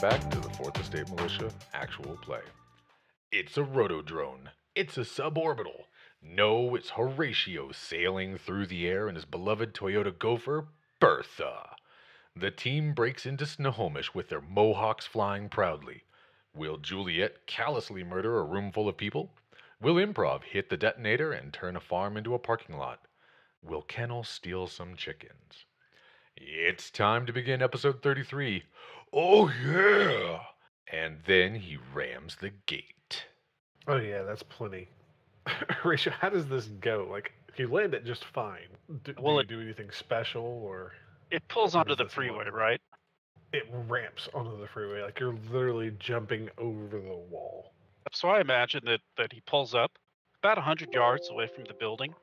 back to the 4th Estate Militia actual play. It's a rotodrone. It's a suborbital. No, it's Horatio sailing through the air in his beloved Toyota Gopher, Bertha. The team breaks into Snohomish with their mohawks flying proudly. Will Juliet callously murder a room full of people? Will Improv hit the detonator and turn a farm into a parking lot? Will Kennel steal some chickens? It's time to begin episode 33. Oh, yeah! And then he rams the gate. Oh yeah, that's plenty. Horatio, how does this go? Like, you land it just fine. Do Well, you do anything special, or it pulls how onto does the this freeway, work? right? It ramps onto the freeway, like you're literally jumping over the wall. So I imagine that he pulls up about 100 yards away from the building,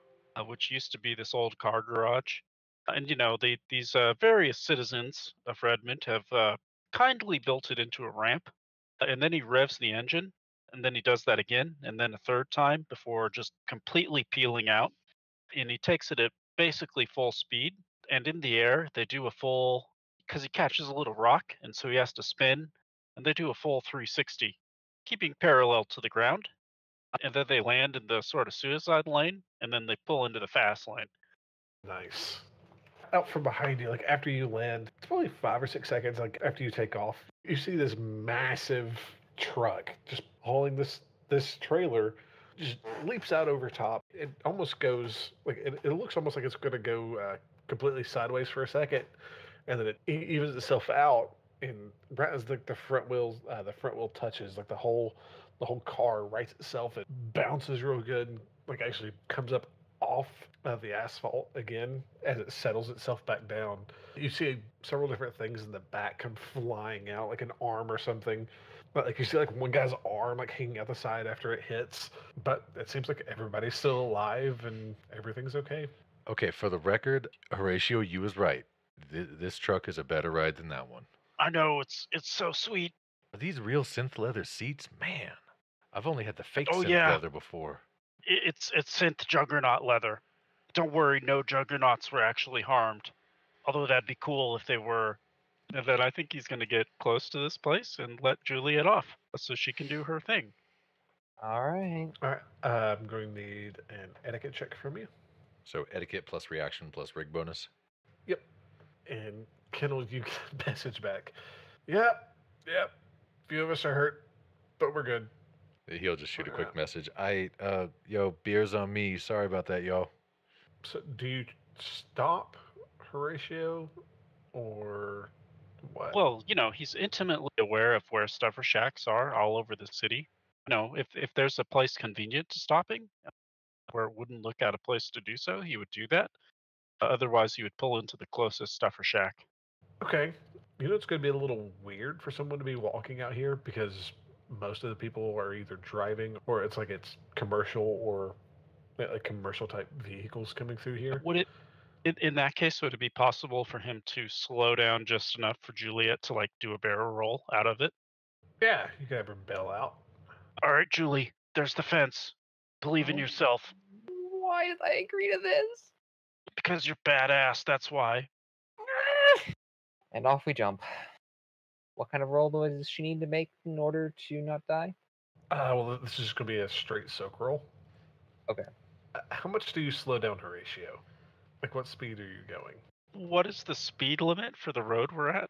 which used to be this old car garage. And these various citizens of Redmond have kindly built it into a ramp. And then he revs the engine, and then he does that again, and then a third time before just completely peeling out. And he takes it at basically full speed. And in the air, they do a full, because he catches a little rock, and so he has to spin, and they do a full 360, keeping parallel to the ground. And then they land in the sort of suicide lane, and then they pull into the fast lane. Nice. Out from behind you, like after you land, it's probably 5 or 6 seconds. Like after you take off, you see this massive truck just hauling this trailer. Just leaps out over top. It almost goes like it looks almost like it's going to go completely sideways for a second, and then it evens itself out. And right as the front wheel touches, like the whole car rights itself. It bounces real good, and, like actually comes up off of the asphalt again as it settles itself back down. You see several different things in the back come flying out, like an arm or something. But like you see like one guy's arm like hanging out the side after it hits. But it seems like everybody's still alive and everything's okay. Okay, for the record, Horatio, you was right. This truck is a better ride than that one. I know it's so sweet. Are these real synth leather seats? Man, I've only had the fake Oh synth yeah, leather before. it's synth juggernaut leather. Don't worry, no juggernauts were actually harmed. Although that'd be cool if they were. And then I think he's going to get close to this place and let Juliet off so she can do her thing. All right. All right, I'm going to need an etiquette check from you. So etiquette plus reaction plus rig bonus. Yep. And Kendall, you get a message back. Yep. Few of us are hurt, but we're good. He'll just shoot a quick Alright. message. Yo, beer's on me. Sorry about that, y'all. So, do you stop Horatio, or what? Well, he's intimately aware of where stuffer shacks are all over the city. If there's a place convenient to stopping, where it wouldn't look at a place to do so, he would do that. Otherwise, he would pull into the closest stuffer shack. Okay. It's going to be a little weird for someone to be walking out here because most of the people are either driving or it's commercial or like commercial type vehicles coming through here. Would it, in that case, would it be possible for him to slow down just enough for Juliet to do a barrel roll out of it? Yeah, you can have her bail out. All right, Julie, there's the fence. Believe in yourself. Why did I agree to this? Because you're badass, that's why. And off we jump. What kind of roll does she need to make in order to not die? Well, this is just going to be a straight soak roll. Okay. How much do you slow down Horatio? Like, what speed are you going? What is the speed limit for the road we're at?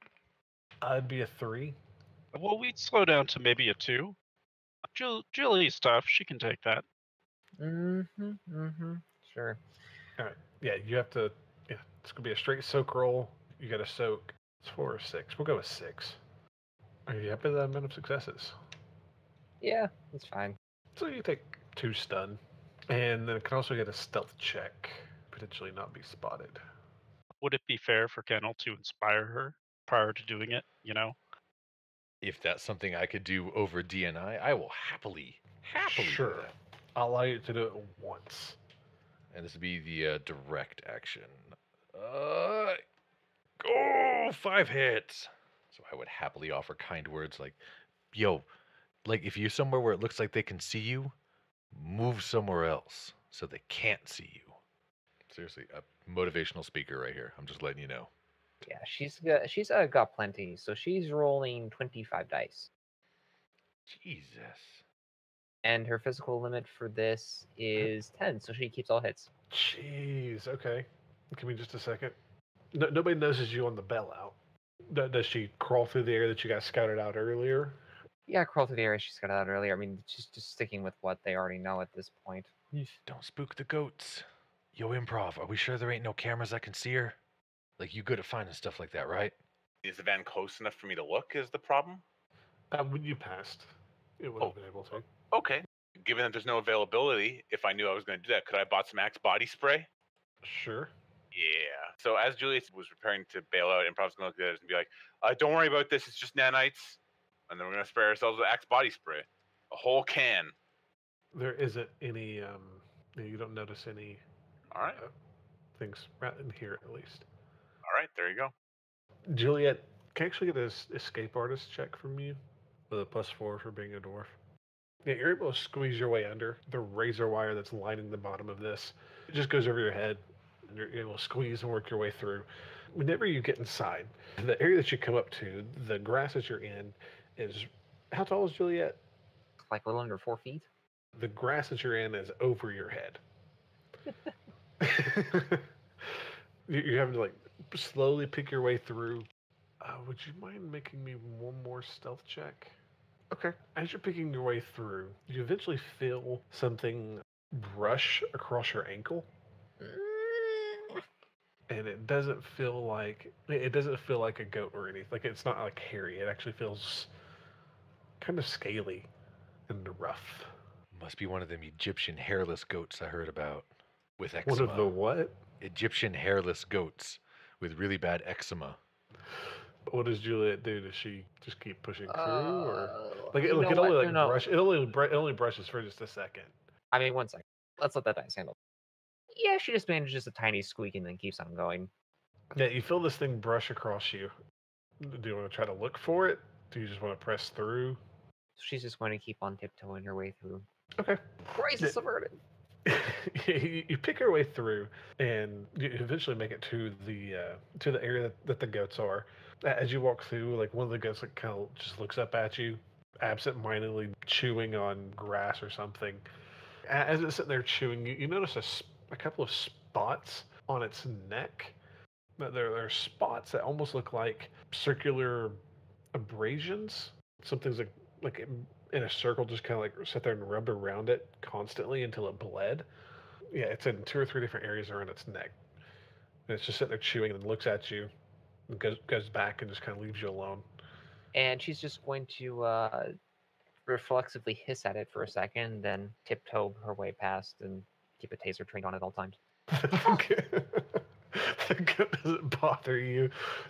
It'd be a 3. Well, we'd slow down to maybe a 2. Julie's tough. She can take that. Sure. All right. Yeah, you have to. Yeah, it's gonna be a straight soak roll. You got to soak. It's 4 or 6. We'll go with 6. Are you happy with that amount of successes? Yeah, that's fine. So you take 2 stun, and then it can also get a stealth check, potentially not be spotted. Would it be fair for Kennel to inspire her prior to doing it? If that's something I could do over DNI, I will happily do Sure. that. I'll allow you to do it once. And this would be the direct action. Go 5 hits. So I would happily offer kind words like, yo, like if you're somewhere where it looks like they can see you, move somewhere else so they can't see you. Seriously, a motivational speaker right here. I'm just letting you know. Yeah, she's got plenty, so she's rolling 25 dice. Jesus. And her physical limit for this is 10, so she keeps all hits. Jeez. Okay. Give me just a second. Nobody notices you on the bell out. Does she crawl through the area that you guys scouted out earlier? Yeah, crawl through the area she scouted out earlier. I mean, she's just sticking with what they already know at this point. Don't spook the goats. Yo, Improv, are we sure there ain't no cameras that can see her? Like, you good at finding stuff like that, right? Is the van close enough for me to look is the problem? When you passed, it would have been able to. Okay. Given that there's no availability, if I knew I was going to do that, could I bought some Axe body spray? Sure. Yeah. So as Julius was preparing to bail out, Improv's going to look at it and be like, don't worry about this. It's just nanites. And then we're going to spray ourselves with Axe body spray. A whole can. There isn't any. You don't notice any All right. things right in here, at least. All right. There you go. Juliet, can I actually get an escape artist check from you with a +4 for being a dwarf? Yeah, you're able to squeeze your way under the razor wire that's lining the bottom of this. It just goes over your head, and you're able to squeeze and work your way through. Whenever you get inside, the area that you come up to, the grass that you're in, is how tall is Juliet? Like a little under 4 feet. The grass that you're in is over your head. You're having to like slowly pick your way through. Would you mind making me one more stealth check? Okay. As you're picking your way through, you eventually feel something brush across your ankle, and it doesn't feel like a goat or anything. Like it's not like hairy. It actually feels kind of scaly and rough. Must be one of them Egyptian hairless goats I heard about with eczema. One of the what? Egyptian hairless goats with really bad eczema. What does Juliet do? Does she just keep pushing through, or You know what? No. brush? It only brushes for just a second. I mean, 1 second. Let's let that dice handle. Yeah, she just manages a tiny squeak and then keeps on going. Yeah, you feel this thing brush across you. Do you want to try to look for it? Do you just want to press through? So she's just going to keep on tiptoeing her way through. Okay. Crisis averted. You pick your way through, and you eventually make it to the area that the goats are. As you walk through, like one of the goats like kind of just looks up at you, absent-mindedly chewing on grass or something. As it's sitting there chewing, you notice a couple of spots on its neck. There are spots that almost look like circular abrasions. Something's like in a circle, just kind of like sit there and rub around it constantly until it bled. Yeah, it's in 2 or 3 different areas around its neck. And it's just sitting there chewing and looks at you and goes back and just kind of leaves you alone. And she's just going to reflexively hiss at it for a second, then tiptoe her way past and keep a taser trained on at all times. The goat doesn't bother you,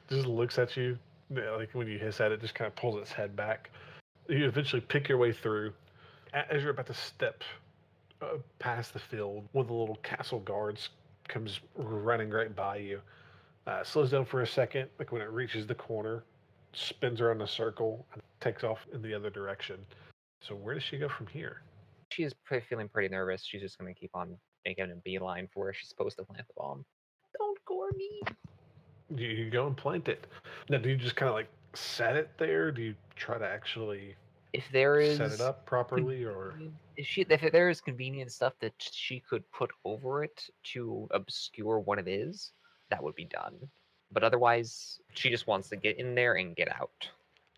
just looks at you. Like when you hiss at it, just kind of pulls its head back. You eventually pick your way through. As you're about to step past the field, one of the little castle guards comes running right by you. Slows down for a second, like when it reaches the corner, spins around the circle, and takes off in the other direction. So where does she go from here? She's feeling pretty nervous. She's just going to keep on making a beeline for where she's supposed to plant the bomb. Don't gore me. You go and plant it. Now, do you just kind of like set it there? Do you try to actually If there is set it up properly, or if there is convenient stuff that she could put over it to obscure what it is, that would be done. But otherwise, she just wants to get in there and get out.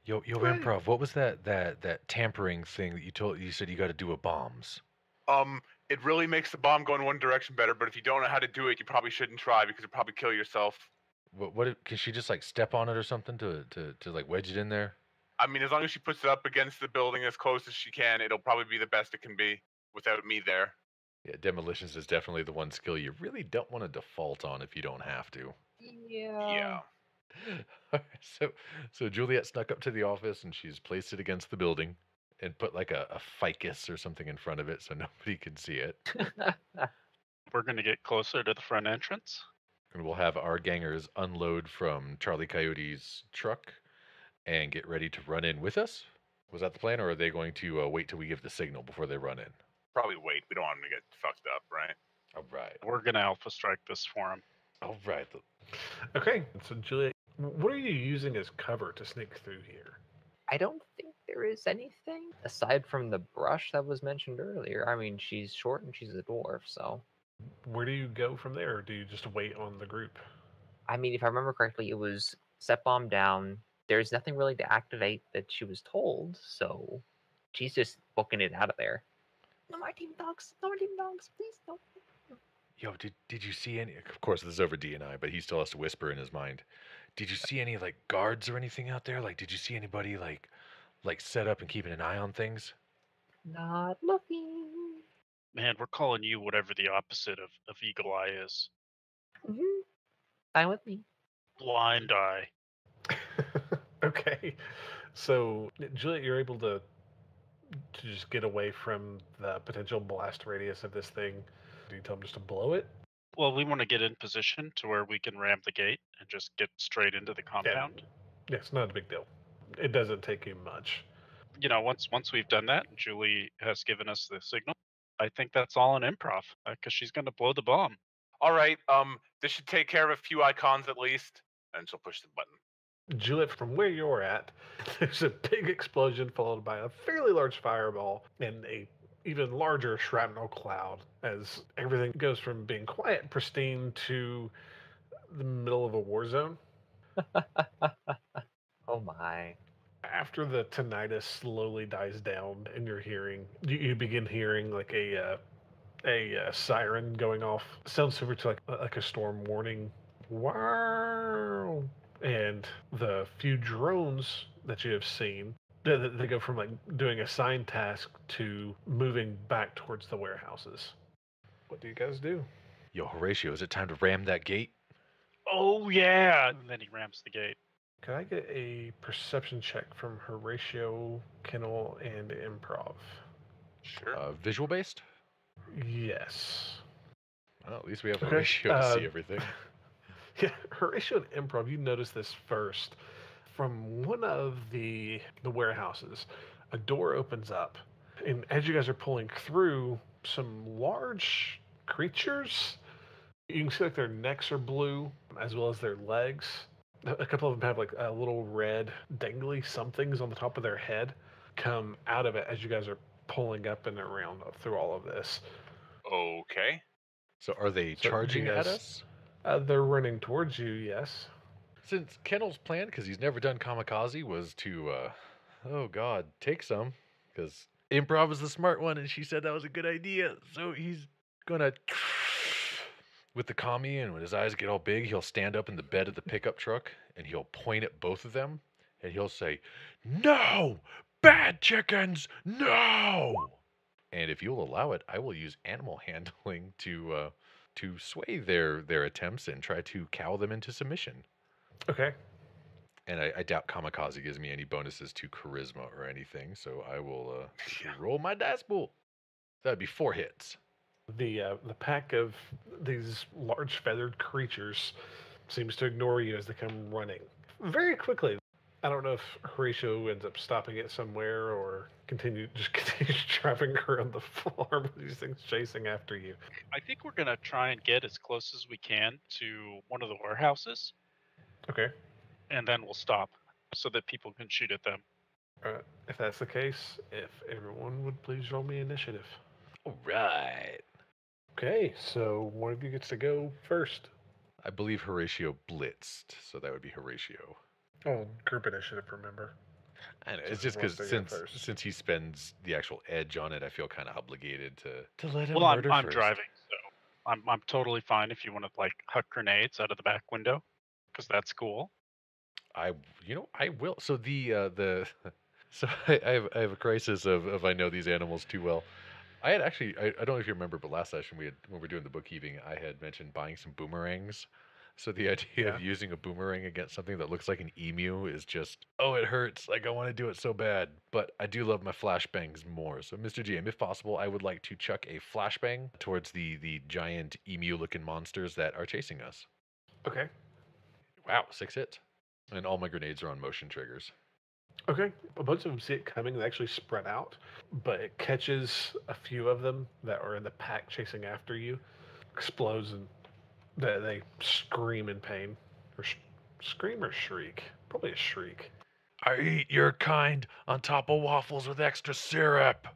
Yo, Right. Improv, what was that tampering thing that you said you got to do with bombs? It really makes the bomb go in one direction better, but if you don't know how to do it, you probably shouldn't try because you'll probably kill yourself. Can she just like step on it or something to like wedge it in there? I mean, as long as she puts it up against the building as close as she can, it'll probably be the best it can be without me there. Yeah, demolitions is definitely the one skill you really don't want to default on if you don't have to. Yeah. So Juliet snuck up to the office and she's placed it against the building and put like a ficus or something in front of it so nobody can see it. We're going to get closer to the front entrance. And we'll have our gangers unload from Charlie Coyote's truck and get ready to run in with us. Was that the plan, or are they going to wait till we give the signal before they run in? Probably wait. We don't want them to get fucked up, right? All right. We're going to alpha strike this for him. All right. okay? So Juliet, What are you using as cover to sneak through here? I don't think there is anything aside from the brush that was mentioned earlier. I mean, she's short and she's a dwarf, so. Where do you go from there, or do you just wait on the group? I mean, if I remember correctly, it was set bomb down. There's nothing really to activate that she was told, so she's just booking it out of there. No more team dogs. No more team dogs. Please don't. Yo, did you see any? Of course, this is over DNI, but he still has to whisper in his mind. Did you see any like guards or anything out there? Like, did you see anybody like set up and keeping an eye on things? Not looking. Man, we're calling you whatever the opposite of Eagle Eye is. Mm-hmm. Fine with me. Blind Eye. Okay. So, Juliet, you're able to just get away from the potential blast radius of this thing. Do you tell them just to blow it? Well, we want to get in position to where we can ram the gate and just get straight into the compound. Yeah, it's not a big deal. It doesn't take you much. You know, once we've done that, and Julie has given us the signal, I think that's all an improv because she's going to blow the bomb. All right. This should take care of a few icons at least, and she'll push the button. Juliet, from where you're at, there's a big explosion followed by a fairly large fireball and a even larger shrapnel cloud as everything goes from being quiet and pristine to the middle of a war zone. Oh my. After the tinnitus slowly dies down and you're hearing, you begin hearing like a siren going off. Sounds similar to like a storm warning. Wow! And the few drones that you have seen, they go from like doing a sign task to moving back towards the warehouses. What do you guys do? Yo, Horatio, is it time to ram that gate? Oh yeah! And then he rams the gate. Can I get a perception check from Horatio, Kennel, and Improv? Sure. Visual based? Yes. Well, at least we have Okay, Horatio to see everything. Yeah, Horatio and Improv, you notice this first. From one of the warehouses, a door opens up, and as you guys are pulling through, some large creatures. You can see like their necks are blue, as well as their legs. A couple of them have like a little red dangly somethings on the top of their head come out of it as you guys are pulling up and around through all of this. Okay. So are they So, charging you at guys- us? They're running towards you, yes. Since Kennel's plan, because he's never done kamikaze, was to, oh god, take some. Because Improv was the smart one, and she said that was a good idea. So he's gonna, with the commie, and when his eyes get all big, he'll stand up in the bed of the pickup truck, and he'll point at both of them, and he'll say, "No! Bad chickens! No!" And if you'll allow it, I will use animal handling to sway their attempts and try to cow them into submission. Okay. And I doubt kamikaze gives me any bonuses to charisma or anything, so I will roll my dice pool. That'd be 4 hits. The pack of these large feathered creatures seems to ignore you as they come running very quickly. I don't know if Horatio ends up stopping it somewhere or continues driving around the farm with these things chasing after you. I think we're going to try and get as close as we can to one of the warehouses, Okay. and then we'll stop so that people can shoot at them. If that's the case, if everyone would please roll me initiative. All right. Okay, so one of you gets to go first. I believe Horatio blitzed, so that would be Horatio. Oh, group initiative, remember? I know, So it's who just wants because to go first? since he spends the actual edge on it, I feel kind of obligated to let him Well, I'm murder first. driving, so I'm totally fine if you want to like huck grenades out of the back window, because that's cool. I will. So the so I have a crisis of I know these animals too well. I had actually I don't know if you remember, but last session when we were doing the bookkeeping, I had mentioned buying some boomerangs. So the idea of using a boomerang against something that looks like an emu is just, oh, it hurts. Like I want to do it so bad, but I do love my flashbangs more. So Mr. GM, if possible, I would like to chuck a flashbang towards the giant emu-looking monsters that are chasing us. Okay. Wow, 6 hits. And all my grenades are on motion triggers. Okay. A bunch of them see it coming. They actually spread out, but it catches a few of them that are in the pack chasing after you, explodes, and they scream in pain or Scream or shriek? Probably a shriek. I eat your kind on top of waffles with extra syrup.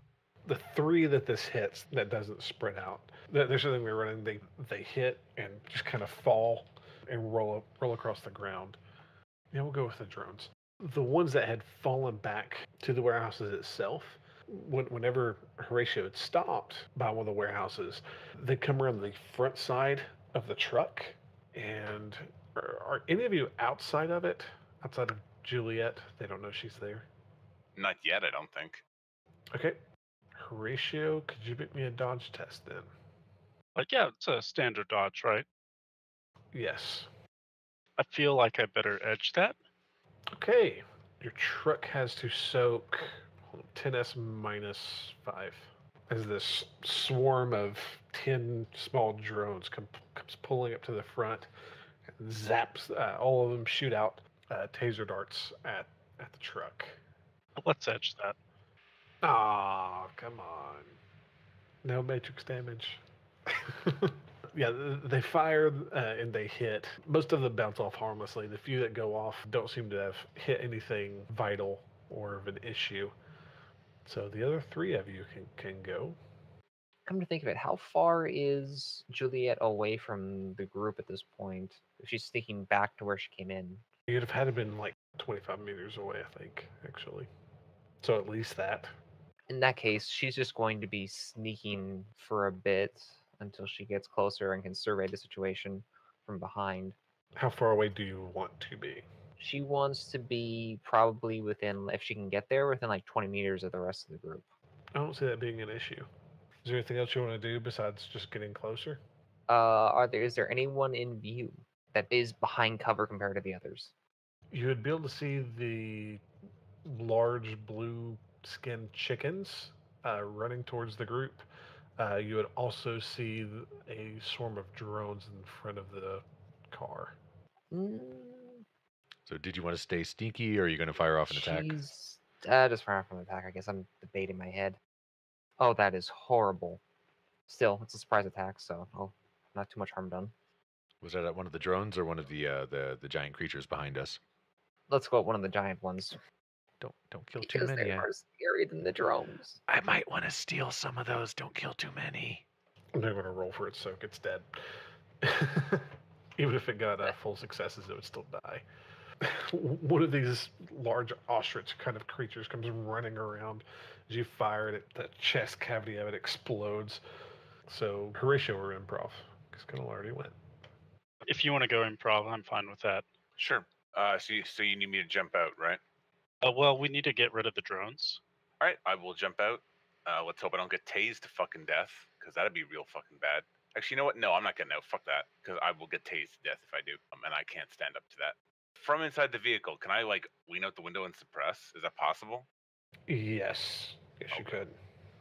The 3 that this hits that doesn't spread out. There's something we're running. They hit and just kind of fall and roll across the ground. Yeah, we'll go with the drones. The ones that had fallen back to the warehouses itself, whenever Horatio had stopped by one of the warehouses, they'd come around the front side of the truck. And are any of you outside of it? Outside of Juliet? They don't know she's there. Not yet, I don't think. Okay. Horatio, could you make me a dodge test then? Like, yeah, it's a standard dodge, right? Yes. I feel like I better edge that. Okay. Your truck has to soak 10s minus 5 as this swarm of 10 small drones comes pulling up to the front and zaps. All of them shoot out taser darts at the truck. Let's edge that. Ah, come on. No matrix damage. Yeah, they fire and they hit. Most of them bounce off harmlessly. The few that go off don't seem to have hit anything vital or of an issue. So the other 3 of you can go. Come to think of it, how far is Juliet away from the group at this point? If she's sneaking back to where she came in. You'd have had to been like 25 meters away, I think, actually. So at least that. In that case, she's just going to be sneaking for a bit until she gets closer and can survey the situation from behind. How far away do you want to be? She wants to be probably within, if she can get there, within like 20 meters of the rest of the group. I don't see that being an issue. Is there anything else you want to do besides just getting closer? Is there anyone in view that is behind cover compared to the others? You would be able to see the large blue skinned chickens running towards the group. You would also see a swarm of drones in front of the car. Mm, So did you want to stay sneaky, or are you going to fire off an attack? She's just fire off an attack. I guess I'm debating my head. Oh, that is horrible. Still, it's a surprise attack, so not too much harm done. Was that at one of the drones or one of the giant creatures behind us? Let's go at one of the giant ones. Don't kill too Because many. they are scarier than the drones. I might want to steal some of those. Don't kill too many. I'm not going to roll for it, soak. It's dead. Even if it got full successes, it would still die. One of these large ostrich kind of creatures comes running around. As you fire it, the chest cavity of it explodes. So Horatio or improv, because Connell already went. If you want to go improv, I'm fine with that. Sure. So you need me to jump out, right? Well, we need to get rid of the drones. All right, I will jump out. Let's hope I don't get tased to fucking death, because that'd be real fucking bad. Actually, you know what? No, I'm not getting out. Fuck that, because I will get tased to death if I do, and I can't stand up to that. From inside the vehicle, can I like lean out the window and suppress? Is that possible? Yes. Yes, you could.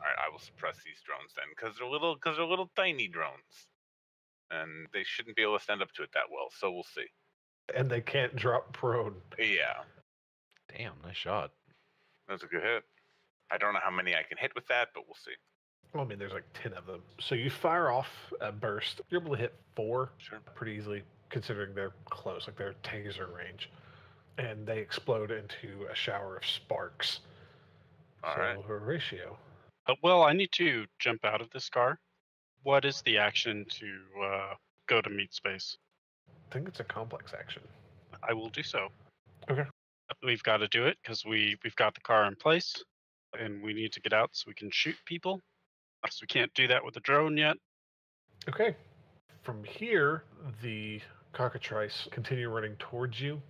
All right, I will suppress these drones then, because they're little tiny drones, and they shouldn't be able to stand up to it that well. So we'll see. And they can't drop prone. Yeah, Damn, nice shot. that's a good hit. I don't know how many I can hit with that, but we'll see. Well, I mean, there's like 10 of them. So you fire off a burst. You're able to hit 4 Sure. pretty easily, considering they're close, like they're taser range. And they explode into a shower of sparks. All so right. Horatio. Well, I need to jump out of this car. What is the action to go to meet space? I think it's a complex action. I will do so. Okay. We've got to do it because we've got the car in place, and we need to get out so we can shoot people. So we can't do that with the drone yet. Okay. From here, the cockatrice continue running towards you.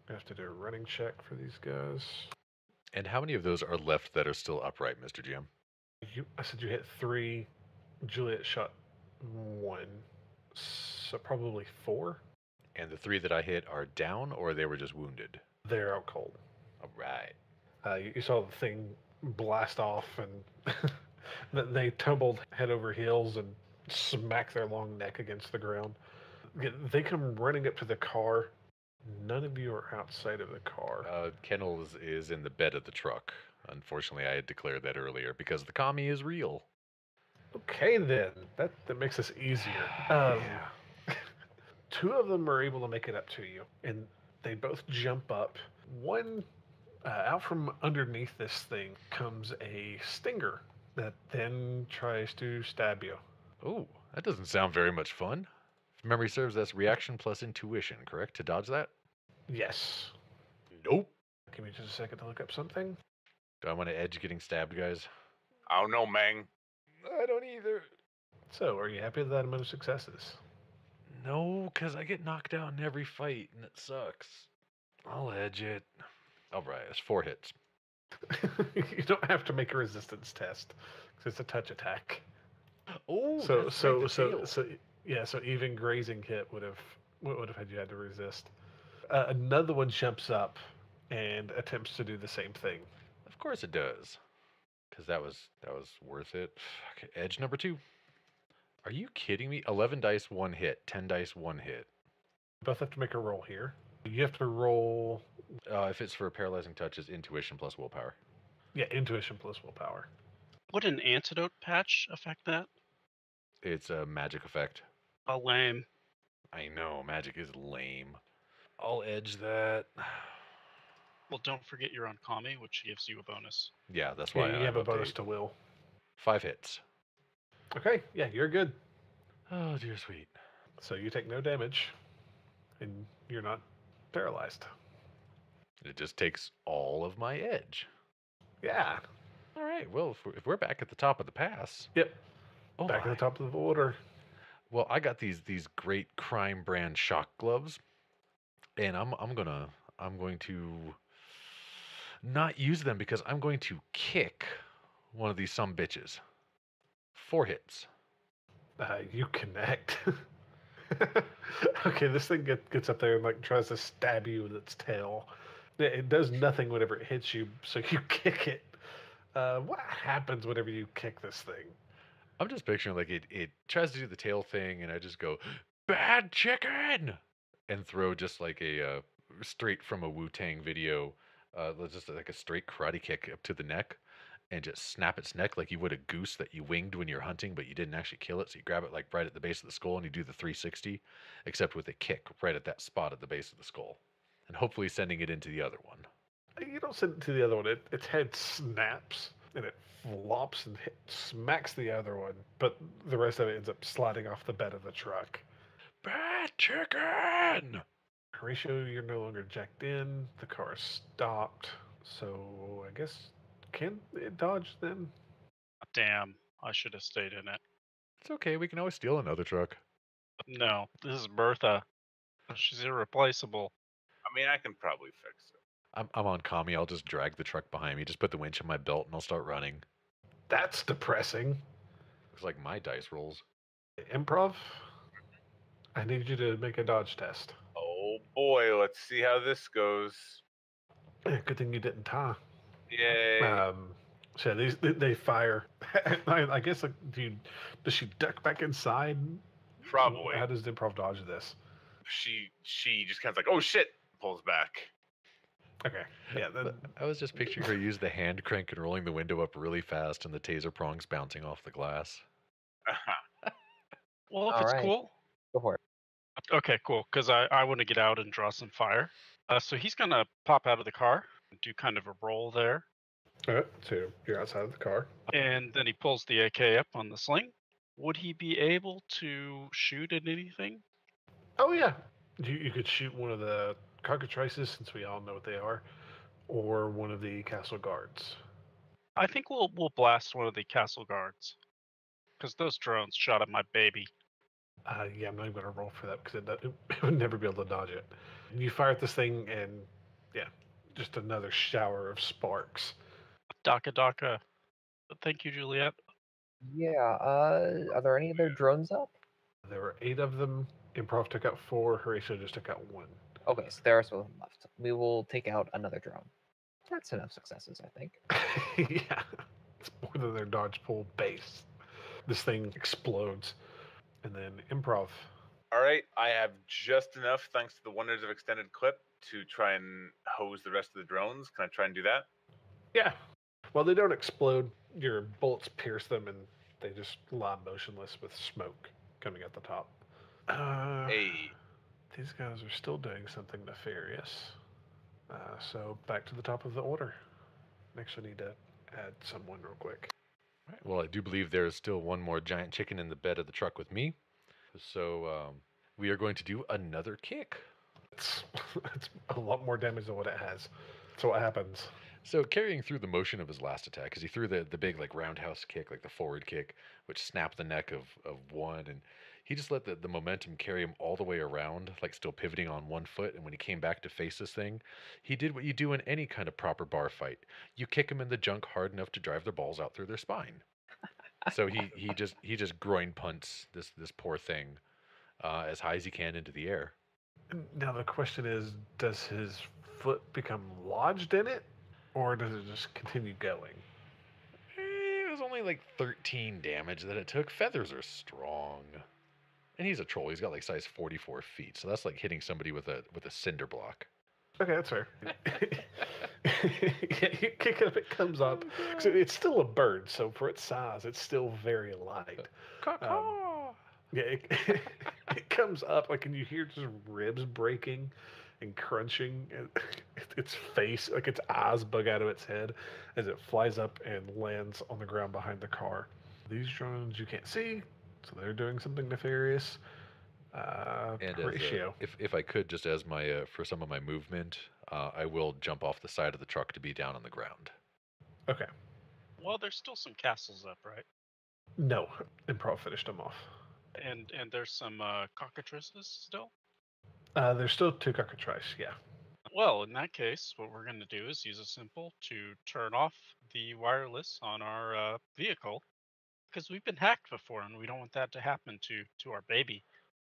I have to do a running check for these guys. And how many of those are left that are still upright, Mr. GM? I said you hit 3. Juliet shot 1. So probably 4. And the 3 that I hit are down, or they were just wounded? They're out cold. All right. You saw the thing blast off, and they tumbled head over heels and smacked their long neck against the ground. They come running up to the car. None of you are outside of the car. Kennel is in the bed of the truck. Unfortunately, I had declared that earlier because the commie is real. Okay, then. That makes this easier. 2 of them are able to make it up to you, and They both jump up. One, out from underneath this thing comes a stinger that then tries to stab you. Oh, that doesn't sound very much fun. If memory serves, that's reaction plus intuition, correct? To dodge that? Yes. Nope. Give me just a second to look up something. Do I want to edge getting stabbed, guys? I don't know, man. I don't either. So, are you happy with that amount of successes? No, because I get knocked out in every fight, and it sucks. I'll edge it. All right, it's 4 hits. You don't have to make a resistance test because it's a touch attack. Oh, So even grazing hit would have had you had to resist. Another one jumps up and attempts to do the same thing. Of course it does, because that was worth it. Okay, edge number 2. Are you kidding me? 11 dice, 1 hit. 10 dice, 1 hit. Both have to make a roll here. You have to roll, If it's for a paralyzing touch, it's intuition plus willpower. yeah, intuition plus willpower. Would an antidote patch affect that? It's a magic effect. Oh, lame. I know, magic is lame. I'll edge that. Well, don't forget you're on Kami, which gives you a bonus. Yeah, that's why Yeah, you I have a bonus update. to will. 5 hits. Okay, yeah, you're good. Oh, dear sweet. So you take no damage, and you're not paralyzed. It just takes all of my edge. Yeah. All right, well, if we're back at the top of the pass. Yep. Oh Back my. at the top of the order. Well, I got these great crime brand shock gloves, and I'm going to not use them because I'm going to kick one of these some bitches. 4 hits. You connect. Okay, this thing gets up there and like tries to stab you with its tail. It does nothing whenever it hits you, so you kick it. What happens whenever you kick this thing? I'm just picturing like it tries to do the tail thing, and I just go, "Bad chicken," and throw just like a straight from a Wu-Tang video, just like a straight karate kick up to the neck, and just snap its neck like you would a goose that you winged when you're hunting, but you didn't actually kill it. So you grab it like right at the base of the skull, and you do the 360, except with a kick right at that spot at the base of the skull, and hopefully sending it into the other one. You don't send it to the other one. Its head snaps and it flops and smacks the other one, but the rest of it ends up sliding off the bed of the truck. Bad chicken. Horatio, you're no longer jacked in. The car is stopped. So I guess can it dodge then? Damn, I should have stayed in it. It's okay. We can always steal another truck. No, this is Bertha. She's irreplaceable. I mean, I can probably fix it. I'm on Kami. I'll just drag the truck behind me. Just put the winch in my belt, and I'll start running. That's depressing. Looks like my dice rolls. Improv, I need you to make a dodge test. Oh boy, let's see how this goes. Good thing you didn't tie. Yay. So they fire. I guess like, does she duck back inside? Probably. How does improv dodge this? She just kind of like, oh shit, pulls back. Okay. Yeah. Then, But I was just picturing her use the hand crank and rolling the window up really fast, and the taser prongs bouncing off the glass. Well, if All it's right. cool. Go for it. Okay, cool. Because I want to get out and draw some fire. So he's going to pop out of the car and do kind of a roll there. all right, so you're outside of the car. And then he pulls the AK up on the sling. Would he be able to shoot at anything? Oh yeah. You could shoot one of the cockatrices, since we all know what they are, or one of the castle guards. I think we'll blast one of the castle guards. Because those drones shot at my baby. Yeah, I'm not even going to roll for that because it would never be able to dodge it. You fire at this thing, and yeah, just another shower of sparks. Daka Daka. Thank you, Juliet. Yeah. Are there any other drones up? There were 8 of them. Improv took out 4. Horatio just took out 1. Okay, so there are some left. We will take out another drone. That's enough successes, I think. Yeah, it's more than their dodge pull base. This thing explodes, and then Improv. All right, I have just enough, thanks to the wonders of extended clip, to try and hose the rest of the drones. Can I try and do that? Yeah. Well, they don't explode. Your bullets pierce them, and they just lie motionless with smoke coming at the top. Hey, These guys are still doing something nefarious. So back to the top of the order. Actually need to add someone real quick. Right. Well, I do believe there is still one more giant chicken in the bed of the truck with me. So we are going to do another kick. It's, it's a lot more damage than what it has. So what happens? So carrying through the motion of his last attack, because he threw the big like roundhouse kick, like the forward kick, which snapped the neck of one, and he just let the momentum carry him all the way around, like still pivoting on one foot. And when he came back to face this thing, he did what you do in any kind of proper bar fight. You kick him in the junk hard enough to drive their balls out through their spine. So he just groin punts this poor thing as high as he can into the air. Now the question is, does his foot become lodged in it? Or does it just continue going? It was only like 13 damage that it took. Feathers are strong. And he's a troll. He's got like size 44 feet. So that's like hitting somebody with a cinder block. Okay, that's fair. Yeah, you kick it up, it comes up. So it's still a bird, so for its size, it's still very light. Yeah, it comes up, like, and you hear just ribs breaking and crunching. And its face, like its eyes bug out of its head as it flies up and lands on the ground behind the car. These drones you can't see, so they're doing something nefarious. And Horatio. if I could, just as my for some of my movement, I will jump off the side of the truck to be down on the ground. Okay. Well, there's still some castles up, right? No, Improv finished them off. And there's some cockatrices still. There's still 2 cockatrice, yeah. Well, in that case, what we're going to do is use a simple to turn off the wireless on our vehicle, because we've been hacked before, and we don't want that to happen to our baby.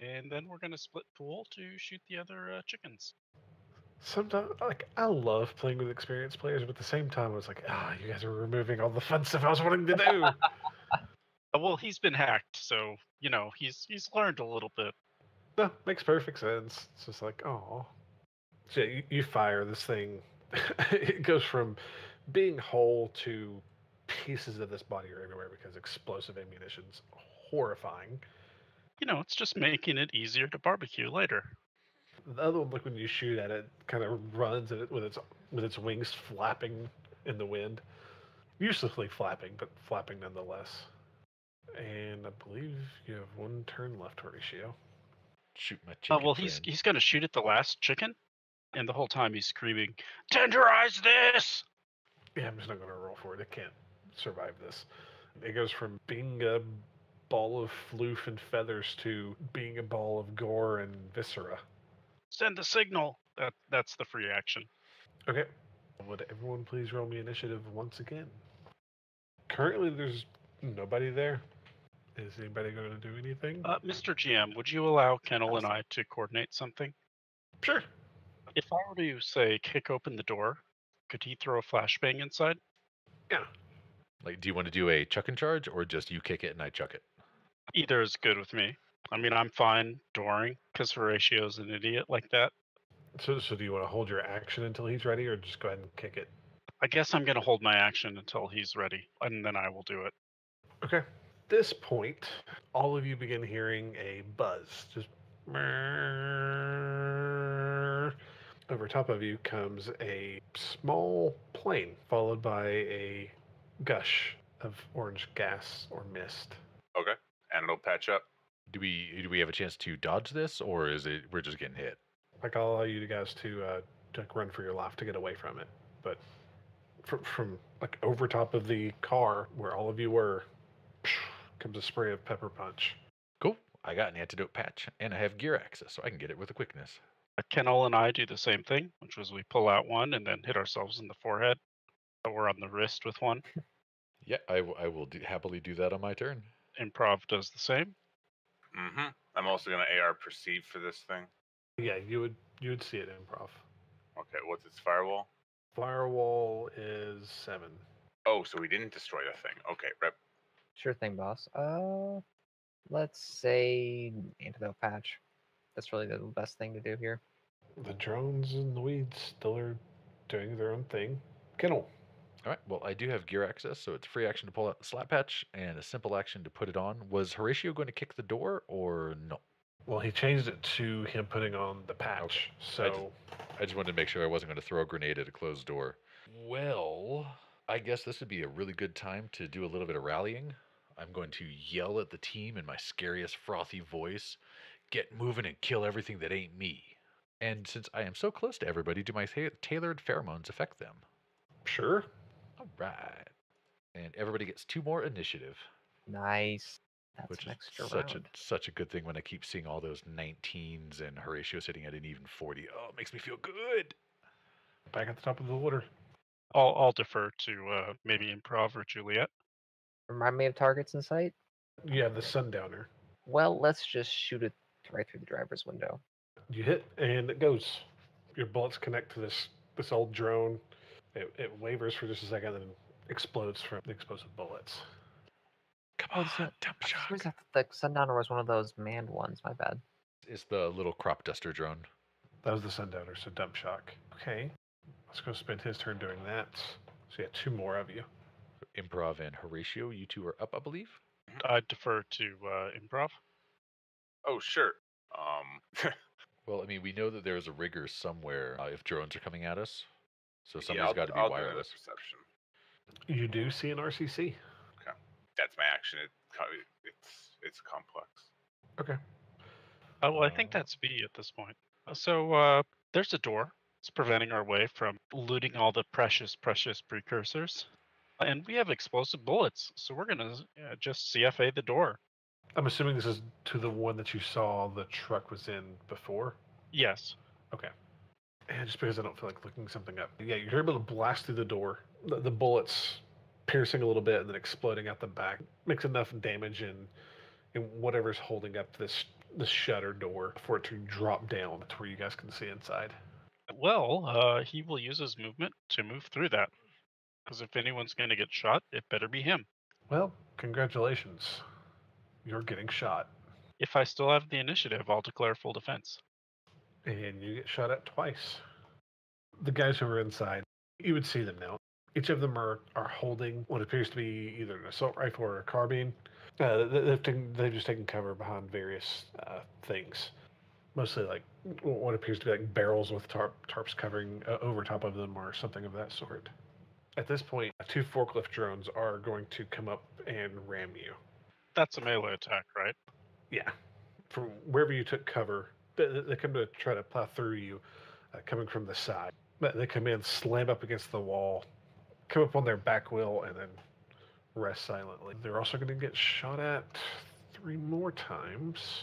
And then we're going to split pool to shoot the other chickens. Sometimes, like, I love playing with experienced players, but at the same time, I was like, you guys are removing all the fun stuff I was wanting to do. Well, he's been hacked, so he's learned a little bit. No, makes perfect sense. It's just like, oh. So you fire this thing. It goes from being whole to pieces of this body are everywhere because explosive ammunition's horrifying. It's just making it easier to barbecue later. The other one, like when you shoot at it, kind of runs at it with its wings flapping in the wind, uselessly flapping, but flapping nonetheless. And I believe you have 1 turn left, Horatio. Shoot my chicken. Well, he's going to shoot at the last chicken, and the whole time he's screaming, "Tenderize this!" Yeah, I'm just not going to roll for it. It can't survive this. It goes from being a ball of floof and feathers to being a ball of gore and viscera. Send the signal. That's the free action. Okay. Would everyone please roll me initiative once again? Currently, there's nobody there. Is anybody going to do anything? Mr. GM, would you allow Kennel and I to coordinate something? Sure. If I were to, say, kick open the door, could he throw a flashbang inside? Yeah. Like, do you want to do a chuck and charge, or just you kick it and I chuck it? Either is good with me. I mean, I'm fine dooring, because Horatio's an idiot like that. So do you want to hold your action until he's ready, or just go ahead and kick it? I guess I'm going to hold my action until he's ready, and then I will do it. Okay. At this point, all of you begin hearing a buzz. Just over top of you comes a small plane, followed by a gush of orange gas or mist. Okay, and it'll patch up. Do we have a chance to dodge this, or is it we're just getting hit? Like, I'll allow you guys to run for your life to get away from it, but from like over top of the car where all of you were, comes a spray of pepper punch. Cool. I got an antidote patch, and I have gear access, so I can get it with a quickness. Kennel and I do the same thing, which was we pull out one and then hit ourselves in the forehead. Or on the wrist with one. Yeah, I will happily do that on my turn. Improv does the same. Mm-hmm. I'm also going to AR perceive for this thing. Yeah, you would see it in Improv. Okay, what's its firewall? Firewall is 7. Oh, so we didn't destroy the thing. Okay, rep. Sure thing, boss. Let's say antidote patch. That's really the best thing to do here. The drones and the weeds still are doing their own thing. Kennel. All right. Well, I do have gear access, so it's a free action to pull out the slap patch and a simple action to put it on. Was Horatio going to kick the door or no? Well, he changed it to him putting on the patch. So I just wanted to make sure I wasn't going to throw a grenade at a closed door. Well, I guess this would be a really good time to do a little bit of rallying. I'm going to yell at the team in my scariest frothy voice, "Get moving and kill everything that ain't me." And since I am so close to everybody, do my tailored pheromones affect them? sure. All right. And everybody gets 2 more initiative, Nice. That's which an is extra such round. such a good thing when I keep seeing all those 19s and Horatio sitting at an even 40. Oh, it makes me feel good. Back at the top of the order. I'll defer to maybe Improv or Juliet. Remind me of targets in sight? You have the Sundowner. Well, let's just shoot it right through the driver's window. You hit, and it goes. Your bullets connect to this old drone. It wavers for just a second, and explodes from the explosive bullets. Come Oh, on, so dump for some shock. reason I thought the Sundowner was one of those manned ones. My bad. It's the little crop duster drone. That was the Sundowner, so dump shock. Okay, let's go spend his turn doing that. So yeah, 2 more of you. Improv and Horatio, you 2 are up, I believe. I defer to Improv. Oh, sure. Um, Well, I mean, we know that there's a rigger somewhere if drones are coming at us. So yeah, somebody's got to be I'll do another wireless. perception. You do see an RCC. That's my action. It's complex. Okay. Oh, well, I think that's B at this point. There's a door. It's preventing our way from looting all the precious precursors. And we have explosive bullets, so we're gonna just CFA the door. I'm assuming this is to the one that you saw the truck was in before. Yes. Okay. And just because I don't feel like looking something up. Yeah, you're able to blast through the door. The bullets piercing a little bit and then exploding out the back makes enough damage in whatever's holding up this shutter door for it to drop down to where you guys can see inside. Well, he will use his movement to move through that. Because if anyone's gonna get shot, it better be him. Well, congratulations. You're getting shot. If I still have the initiative, I'll declare full defense. And you get shot at twice. The guys who are inside, you would see them now. Each of them are holding what appears to be either an assault rifle or a carbine. They've just taken cover behind various things. Mostly like what appears to be like barrels with tarps covering over top of them or something of that sort. At this point, 2 forklift drones are going to come up and ram you. That's a melee attack, right? Yeah. From wherever you took cover, they come to try to plow through you, coming from the side. But they come in, slam up against the wall, come up on their back wheel, and then rest silently. They're also going to get shot at 3 more times.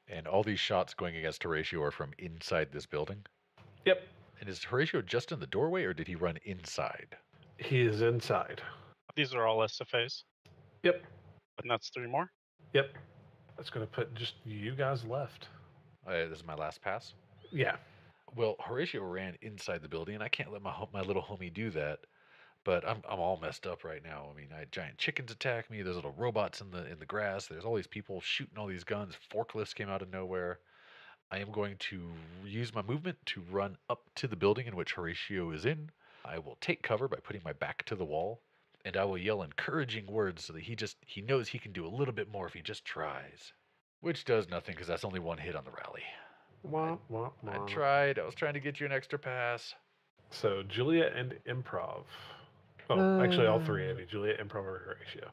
And all these shots going against Horatio are from inside this building. Yep. And is Horatio just in the doorway, or did he run inside? He is inside. These are all SFAs, Yep. and that's 3 more. Yep. That's going to put just you guys left. This is my last pass. Yeah. Well, Horatio ran inside the building, and I can't let my little homie do that. But I'm all messed up right now. I mean, I had giant chickens attack me. There's little robots in the grass. There's all these people shooting all these guns. Forklifts came out of nowhere. I am going to use my movement to run up to the building in which Horatio is in. I will take cover by putting my back to the wall, and I will yell encouraging words so that he knows he can do a little bit more if he just tries. Which does nothing because that's only 1 hit on the rally. Wah, wah, I wah. tried. I was trying to get you an extra pass. So Juliet and Improv. Oh, actually, all 3 of you. Juliet, Improv, or Horatio.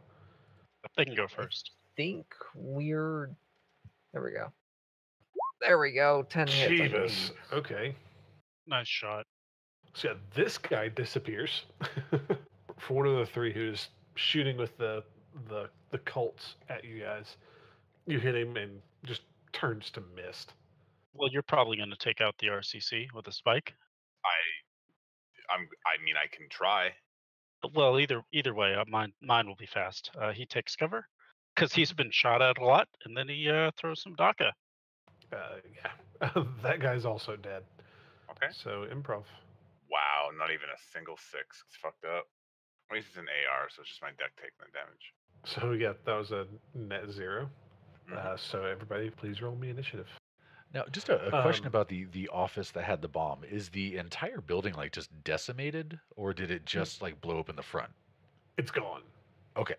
They can go first. Think we're. There we go. There we go. 10 hits. I Jeebus. believe. Okay. Nice shot. So yeah, this guy disappears. For one of the 3 who's shooting with the Colts at you guys, you hit him and just turns to mist. Well, you're probably going to take out the RCC with a spike. I mean, I can try. Well, either way, mine will be fast. He takes cover because he's been shot at a lot, and then he throws some DACA. Yeah, that guy's also dead. Okay. So Improv. Wow, not even a single 6. It's fucked up. At least it's an AR, so it's just my deck taking the damage. So yeah, that was a net 0. Mhm. So everybody, please roll me initiative. Now, just a question Um, about the office that had the bomb. Is the entire building like just decimated, or did it just like blow up in the front? It's gone. Okay,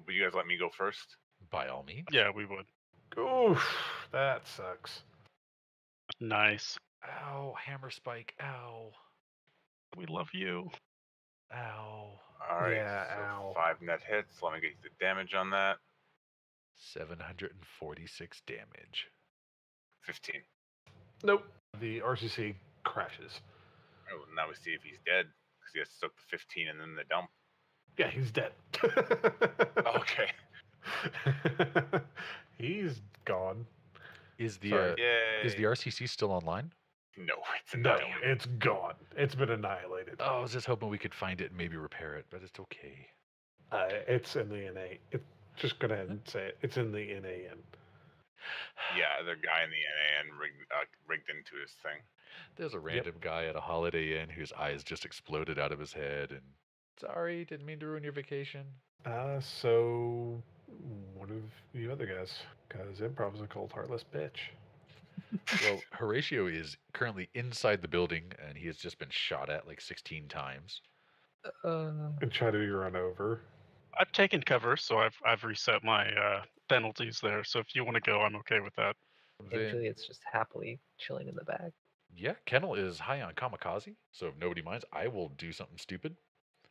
Will you guys let me go first? by all means. Yeah, we would. Oof, that sucks. Nice. Ow, hammer spike. Ow. We love you. Ow. All right, Yeah, so ow. 5 net hits. Let me get you the damage on that. 746 damage. 15. Nope. The RCC crashes. Oh, now we see if he's dead because he has took the 15 and then the dump. Yeah, he's dead. Okay. He's gone. Is the Sorry. Yay. is the RCC still online? No, it's a No, dump. it's gone. It's been annihilated. Oh, I was just hoping we could find it and maybe repair it, but it's okay. It's in the NA. Just go ahead and say it. It's in the NAN. Yeah, the guy in the NAN rigged into his thing. There's a random guy at a Holiday Inn whose eyes just exploded out of his head and sorry, didn't mean to ruin your vacation. So one of you other guys, because Improv's a cold, heartless bitch. Well, Horatio is currently inside the building and he has just been shot at like 16 times. And try to be run over. I've taken cover, so I've reset my penalties there. So if you want to go, I'm okay with that. And Then, Juliet's just happily chilling in the back. yeah, Kennel is high on kamikaze, so if nobody minds, I will do something stupid.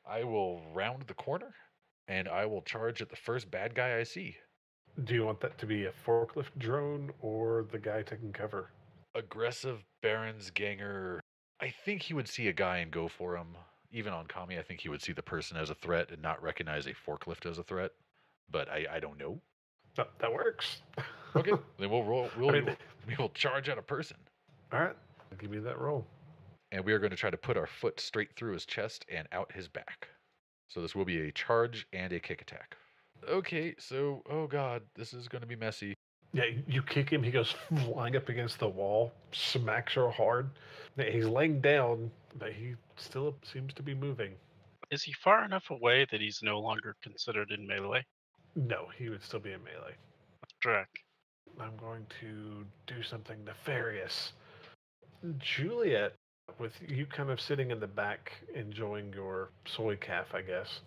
I will round the corner and I will charge at the first bad guy I see. Do you want that to be a forklift drone or the guy taking cover? Aggressive Baron's Ganger. I think he would see a guy and go for him. Even on Kami, I think he would see the person as a threat and not recognize a forklift as a threat. But I don't know. That works. Okay, then we'll roll. I mean- We will charge at a person, All right, give me that roll. and we are going to try to put our foot straight through his chest and out his back. So this will be a charge and a kick attack. Okay, so oh god, this is going to be messy. Yeah, you kick him, he goes flying up against the wall, smacks her hard. He's laying down, but he still seems to be moving. Is he far enough away that he's no longer considered in melee? No, he would still be in melee. Drac. I'm going to do something nefarious. Juliet, with you kind of sitting in the back enjoying your soy calf, I guess,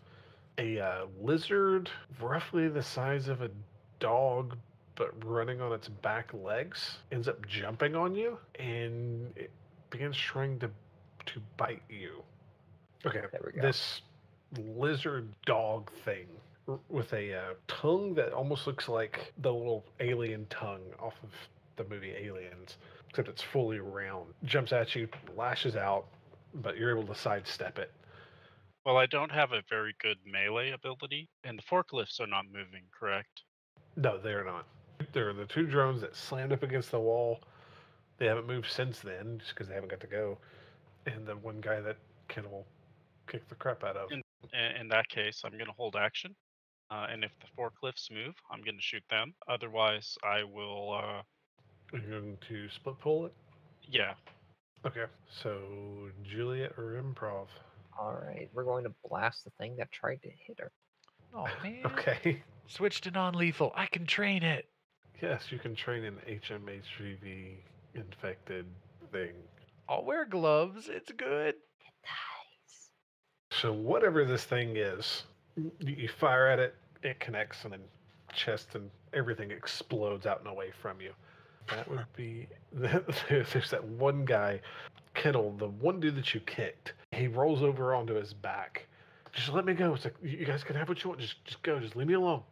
a lizard roughly the size of a dog but running on its back legs ends up jumping on you and it begins trying to bite you. Okay, There we go. this lizard dog thing with a tongue that almost looks like the little alien tongue off of the movie Aliens, except it's fully round. Jumps at you, lashes out, but you're able to sidestep it. Well, I don't have a very good melee ability, and the forklifts are not moving, correct? No, they're not. They're the two drones that slammed up against the wall. They haven't moved since then, just because they haven't got to go. And the one guy that Ken will kick the crap out of. In that case, I'm going to hold action. And if the forklifts move, I'm going to shoot them. Otherwise, I will, Are you going to split pull it? yeah. Okay. So Juliet or Improv? All right, we're going to blast the thing that tried to hit her. Oh man. Okay. Switch to non-lethal. I can train it. Yes, you can train an HMHV infected thing. I'll wear gloves. It's good. Nice. So whatever this thing is, you fire at it, it connects, and then chest and everything explodes out and away from you. That would be. There's that one guy, Kittle, the one dude that you kicked. He rolls over onto his back. Just let me go. It's like you guys can have what you want. Just go. Just leave me alone.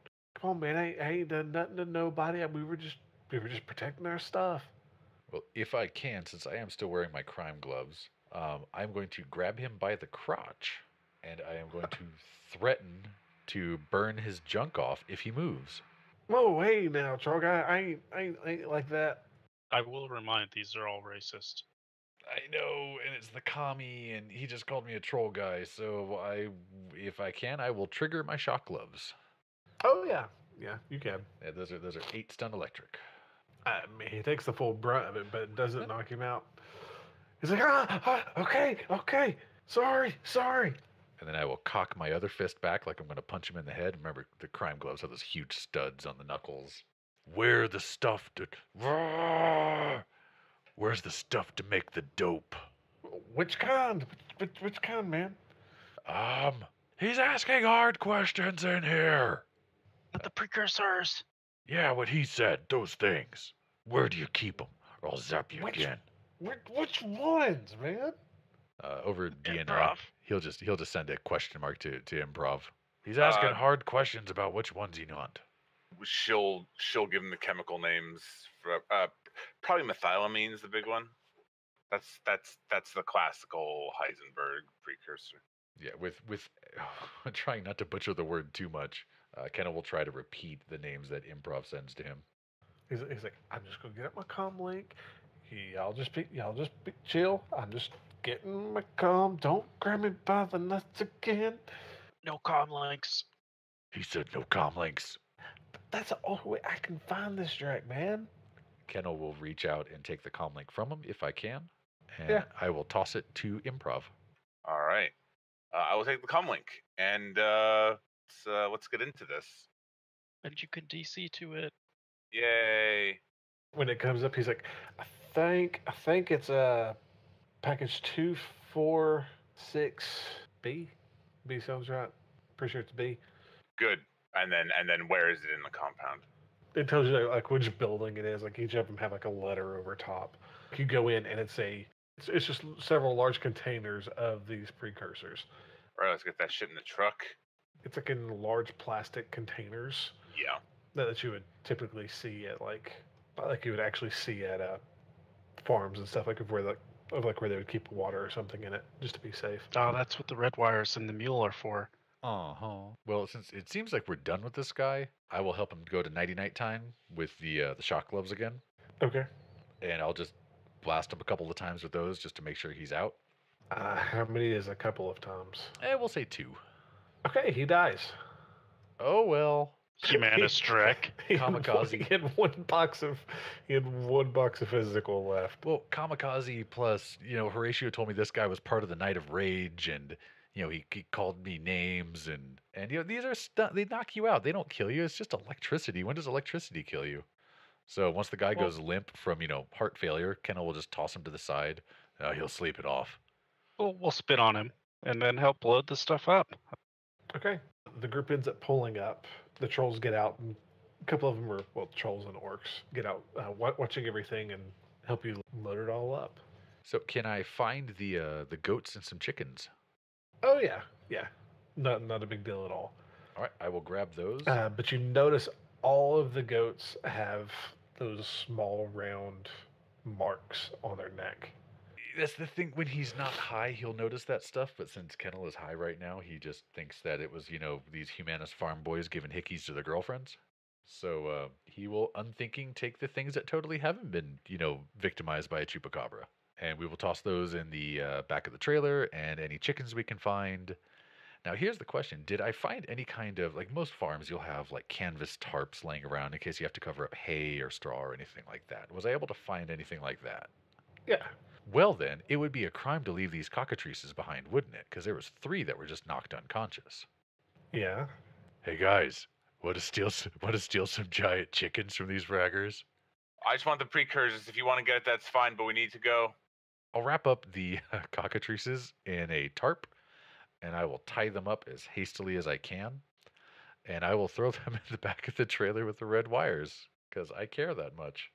Come on, man. I ain't done nothing to nobody. We were just protecting our stuff. Well, if I can, since I am still wearing my crime gloves, I'm going to grab him by the crotch, and I am going to threaten to burn his junk off if he moves. Whoa, hey now, Trog. I ain't like that. I will remind these are all racist. I know, and it's the commie, and he just called me a troll guy. So if I can, I will trigger my shock gloves. Oh yeah, you can. Yeah, those are 8 stun electric. I mean, he takes the full brunt of it, but it doesn't knock him out. He's like, okay, sorry. And then I will cock my other fist back like I'm going to punch him in the head. Remember, the crime gloves have those huge studs on the knuckles. Where's the stuff to make the dope? Which kind? Which kind, man? He's asking hard questions in here. But the precursors. Yeah, what he said, those things. Where do you keep them? Or I'll zap you Which- again. Which ones, man? Over DNI, Improv. he'll just send a question mark to improv. He's asking Uh, hard questions about which ones you want. She'll give him the chemical names for probably methylamines, the big one. That's the classical Heisenberg precursor. Yeah, with trying not to butcher the word too much, Kenna will try to repeat the names that improv sends to him. He's like, I'm just gonna get up my comm link. Y'all just be chill. I'm just getting my comm. Don't grab me by the nuts again. No comm links. He said no comm links. That's the only way I can find this Drake, man. Kenna will reach out and take the comm link from him if I can, and Yeah. I will toss it to improv. All right. I will take the comlink, and let's get into this. And you can DC to it. Yay! When it comes up, he's like, I think it's package 246B. B sounds right. Pretty sure it's B. Good. And then where is it in the compound? It tells you like which building it is. Like each of them have like a letter over top. You go in and it's just several large containers of these precursors. All right, let's get that shit in the truck. It's like in large plastic containers Yeah. that you would typically see at like you would actually see at farms and stuff, like where they would keep water or something in it just to be safe. Oh, that's what the red wires and the mule are for. Well, since it seems like we're done with this guy, I will help him go to nighty night time with the shock gloves again, Okay. and I'll just blast him a couple of times with those just to make sure he's out. How many is a couple of times? We'll say 2. Okay, he dies. Oh well. Humanist Drek. He had Kamikaze. He had one box of physical left. Well, Kamikaze plus, Horatio told me this guy was part of the Night of Rage, and he called me names, and these are they knock you out. They don't kill you. It's just electricity. When does electricity kill you? So once the guy Well- goes limp from heart failure, Kenna will just toss him to the side. He'll sleep it off. We'll spit on him and then help load the stuff up. Okay. The group ends up pulling up. The trolls get out, and a couple of them are, trolls and orcs get out, watching everything and help you load it all up. So can I find the goats and some chickens? Oh yeah. Not a big deal at all. All right, I will grab those. But you notice all of the goats have those small round marks on their neck. That's the thing. When he's not high, he'll notice that stuff. But since Kennel is high right now, he just thinks that it was, these humanist farm boys giving hickeys to their girlfriends. So he will, unthinking, take the things that totally haven't been, victimized by a chupacabra. And we will toss those in the back of the trailer and any chickens we can find. Now, here's the question. Did I find any kind of, like most farms, you'll have like canvas tarps laying around in case you have to cover up hay or straw or anything like that. Was I able to find anything like that? Yeah. Well, then, it would be a crime to leave these cockatrices behind, wouldn't it? Because there was 3 that were just knocked unconscious. Yeah. Hey, guys, want to steal some giant chickens from these fraggers? I just want the precursors. If you want to get it, that's fine, but we need to go. I'll wrap up the cockatrices in a tarp, and I will tie them up as hastily as I can, and I will throw them in the back of the trailer with the red wires, because I care that much.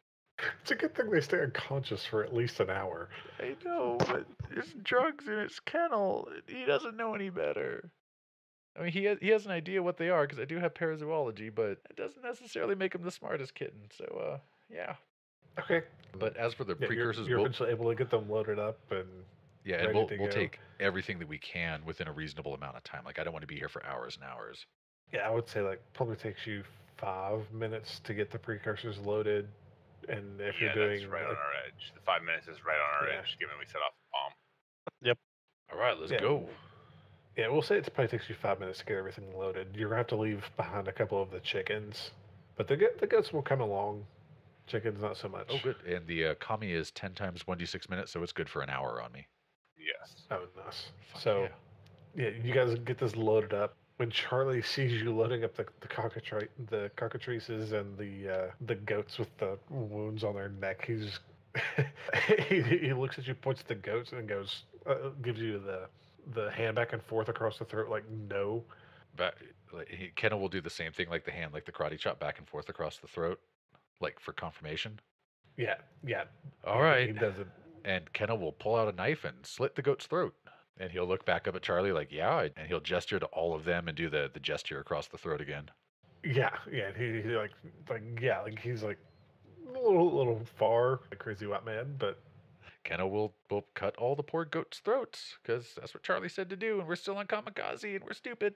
It's a good thing they stay unconscious for at least an hour. I know, but there's drugs in his kennel. He doesn't know any better. I mean, he has an idea what they are, because I do have parazoology, but it doesn't necessarily make him the smartest kitten. So, yeah. Okay. But as for the Yeah, precursors, you're we'll, eventually able to get them loaded up and yeah, and ready to we'll go. take everything that we can within a reasonable amount of time. Like, I don't want to be here for hours and hours. Yeah, I would say like probably takes you 5 minutes to get the precursors loaded, and if Yeah, you're doing that's right on like, our edge. The 5 minutes is right on our Yeah. edge, given we set off the bomb. All right, let's Yeah. go. yeah, we'll say it probably takes you 5 minutes to get everything loaded. You're gonna have to leave behind a couple of the chickens, but the goats will come along. Chickens not so much. Oh, good. And the kami is 10 times 1d6 minutes, so it's good for an hour on me. Yes. Oh, nice. Fuck So yeah. yeah, you guys get this loaded up. When Charlie sees you loading up the cockatrices and the goats with the wounds on their neck, he's he looks at you, points at the goats, and goes gives you the hand back and forth across the throat like no. Kenna will do the same thing like the hand, like the karate chop back and forth across the throat, like for confirmation. Yeah, yeah. All He right. does it. And Kenna will pull out a knife and slit the goat's throat. And he'll look back up at Charlie like, yeah, and he'll gesture to all of them and do the gesture across the throat again. Yeah, yeah. He like yeah, like he's like a little far, like crazy white man, but Kenna will cut all the poor goats' throats because that's what Charlie said to do, and we're still on Kamikaze and we're stupid.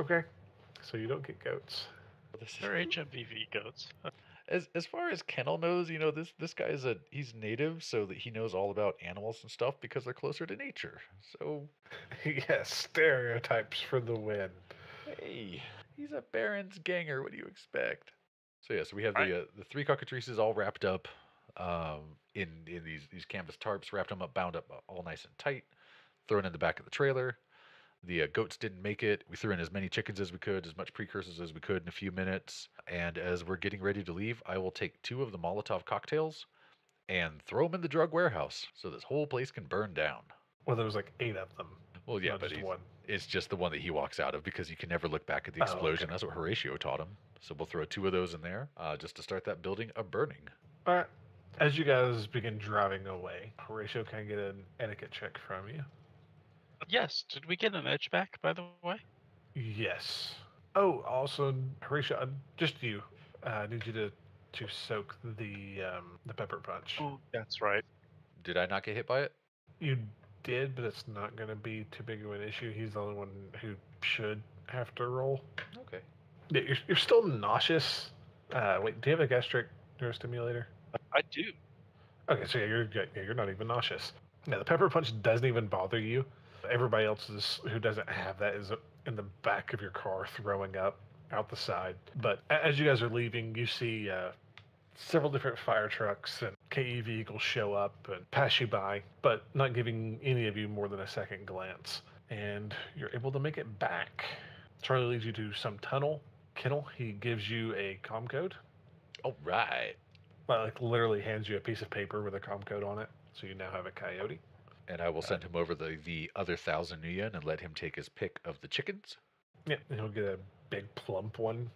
okay. So you don't get goats. They're HMVV goats. As far as Kennel knows, this guy he's native, so that he knows all about animals and stuff because they're closer to nature. So Yes, stereotypes for the win. hey, he's a Baron's ganger. What do you expect? So yeah, so we have Right. the three cockatrices all wrapped up, in these canvas tarps, wrapped them up, bound up all nice and tight, thrown in the back of the trailer. The goats didn't make it. We threw in as many chickens as we could, as much precursors as we could in a few minutes. And as we're getting ready to leave, I will take 2 of the Molotov cocktails and throw them in the drug warehouse so this whole place can burn down. Well, there was like 8 of them. Well, yeah, not but just one. it's just the one that he walks out of because you can never look back at the Oh, okay. explosion. That's what Horatio taught him. So we'll throw 2 of those in there just to start that building a burning. All right. As you guys begin driving away, Horatio, can I get an etiquette check from you? Yes. Did we get an edge back, by the way? Yes. Oh, also, Horatio, just you. I need you to soak the pepper punch. Oh, that's right. Did I not get hit by it? You did, but it's not going to be too big of an issue. He's the only one who should have to roll. Okay. Yeah, you're still nauseous. Wait, do you have a gastric neurostimulator? I do. Okay, so you're not even nauseous. Yeah, the pepper punch doesn't even bother you. Everybody else who doesn't have that is in the back of your car throwing up out the side. But as you guys are leaving, you see several different fire trucks and KE vehicles show up and pass you by, but not giving any of you more than a second glance. And you're able to make it back. Charlie leads you to some tunnel. Kennel, he gives you a comm code. All right. Like literally hands you a piece of paper with a comm code on it, so you now have a coyote. And I will send him over the other 1,000 nuyen and let him take his pick of the chickens. Yeah, and he'll get a big plump one.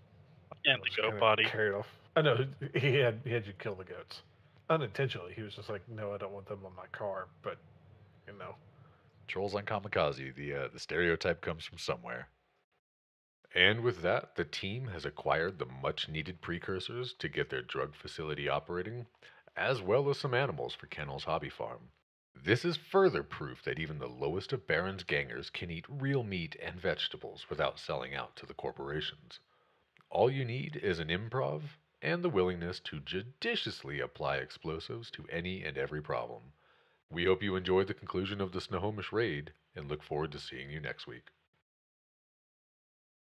And the Just goat kinda body. carry it off. I know he had you kill the goats unintentionally. He was just like, no, I don't want them on my car. But Trolls on Kamikaze. The stereotype comes from somewhere. And with that, the team has acquired the much needed precursors to get their drug facility operating, as well as some animals for Kennel's hobby farm. This is further proof that even the lowest of Baron's gangers can eat real meat and vegetables without selling out to the corporations. All you need is an improv and the willingness to judiciously apply explosives to any and every problem. We hope you enjoyed the conclusion of the Snohomish raid and look forward to seeing you next week.